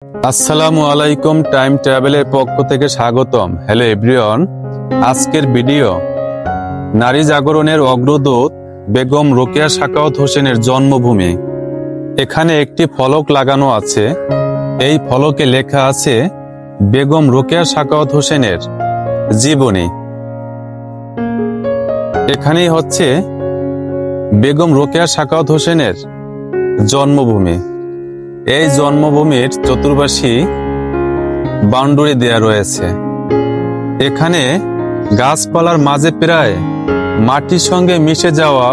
আসসালামু আলাইকুম, টাইম ট্রাভেলের পক্ষ থেকে স্বাগতম। হ্যালো এভরিওয়ান, আজকের ভিডিও নারী জাগরণের অগ্রদূত বেগম রোকেয়া সাখাওয়াত হোসেনের জন্মভূমি। এখানে একটি ফলক লাগানো আছে। এই ফলকে লেখা আছে বেগম রোকেয়া সাখাওয়াত হোসেনের জীবনী। এখানেই হচ্ছে বেগম রোকেয়া সাখাওয়াত হোসেনের জন্মভূমি। এই জন্মভূমির চতুর্পাশে বাউন্ডারি দেয়া রয়েছে। এখানে গাছপালার মাঝে প্রায় মাটির সঙ্গে মিশে যাওয়া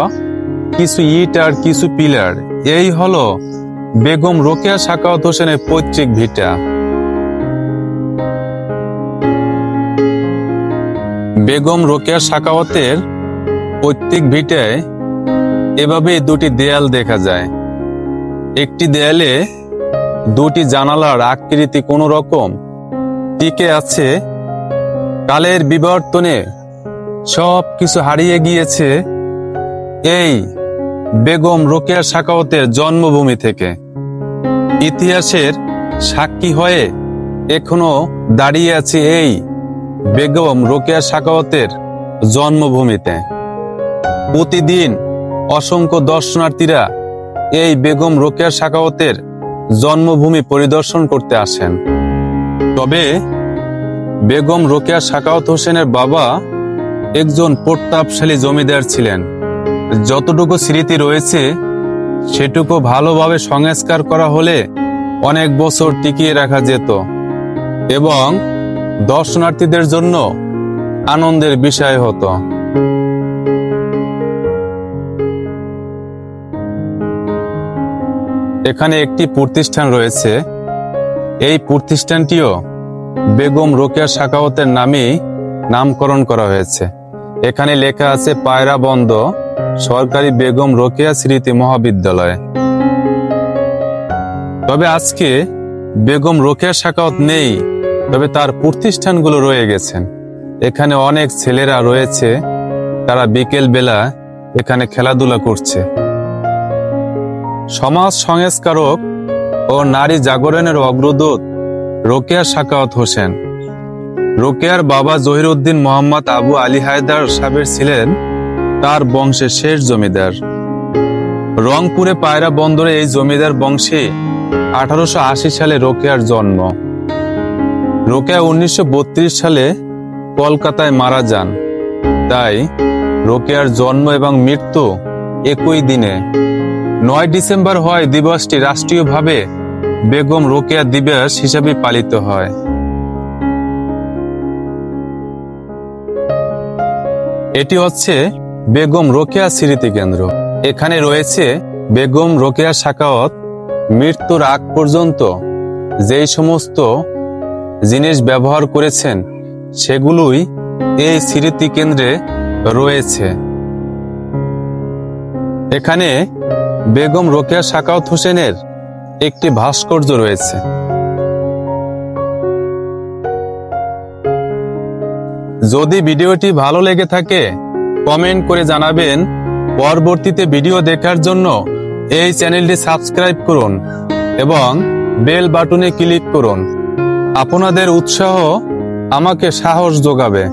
কিছু ইট আর কিছু পিলার, এই হলো বেগম রোকেয়া সাখাওয়াত হোসেনের পৈতৃক ভিটা। বেগম রোকেয়া সাখাওয়াতের পৈতৃক ভিটায় এভাবে দুটি দেয়াল দেখা যায়। একটি দেয়ালে দুটি জানালার আকৃতি কোন রকম টিকে আছে। কালের বিবর্তনে সব কিছু হারিয়ে গিয়েছে এই বেগম রোকেয়া সাখাওয়াতের জন্মভূমি থেকে। ইতিহাসের সাক্ষী হয়ে এখনো দাঁড়িয়ে আছে এই বেগম রোকেয়া সাখাওয়াতের জন্মভূমিতে। প্রতিদিন অসংখ্য দর্শনার্থীরা এই বেগম রোকেয়া সাখাওয়াতের জন্মভূমি পরিদর্শন করতে আসেন। তবে বেগম রোকেয়া সাখাওয়াত হোসেনের বাবা একজন প্রতাপশালী জমিদার ছিলেন। যতটুকু স্মৃতি রয়েছে সেটুকু ভালোভাবে সংস্কার করা হলে অনেক বছর টিকিয়ে রাখা যেত এবং দর্শনার্থীদের জন্য আনন্দের বিষয় হতো। এখানে একটি প্রতিষ্ঠান রয়েছে। এই প্রতিষ্ঠানটিও বেগম রোকেয়া সাখাওয়াতের নামে নামকরণ করা হয়েছে। এখানে লেখা আছে পায়রা বন্ধ সরকারি বেগম রোকেয়া স্মৃতি মহাবিদ্যালয়। তবে আজকে বেগম রোকেয়া সাখাওয়াত নেই, তবে তার প্রতিষ্ঠানগুলো রয়ে গেছেন। এখানে অনেক ছেলেরা রয়েছে, তারা বিকেল বেলা এখানে খেলাধুলা করছে। সমাজ সংস্কারক ও নারী জাগরণের অগ্রদূত রোকেয়া সাখাওয়াত হোসেন। রোকেয়ার বাবা জহিরউদ্দিন মোহাম্মদ আবু আলী হায়দার সাহেব ছিলেন তার বংশের শেষ জমিদার। রংপুরে পায়রা বন্দরে এই জমিদার বংশে 1880 সালে রোকেয়ার জন্ম। রোকেয়া 1932 সালে কলকাতায় মারা যান। তাই রোকেয়ার জন্ম এবং মৃত্যু একই দিনে 9 ডিসেম্বর হয়। দিবসটি রাষ্ট্রীয়ভাবে বেগম রোকেয়া দিবস হিসাবে পালিত হয়। এটি হচ্ছে বেগম রোকেয়া স্মৃতি কেন্দ্র। এখানে রয়েছে বেগম রোকেয়া সাখাওয়াত মৃত্যুর আগ পর্যন্ত যেই সমস্ত জিনিস ব্যবহার করেছেন সেগুলোই এই স্মৃতি কেন্দ্রে রয়েছে। এখানে বেগম রোকেয়া সাখাওয়াত হোসেনের একটি ভাস্কর্য রয়েছে। যদি ভিডিওটি ভালো লেগে থাকে কমেন্ট করে জানাবেন। পরবর্তীতে ভিডিও দেখার জন্য এই চ্যানেলটি সাবস্ক্রাইব করুন এবং বেল বাটনে ক্লিক করুন। আপনাদের উৎসাহ আমাকে সাহস যোগাবে।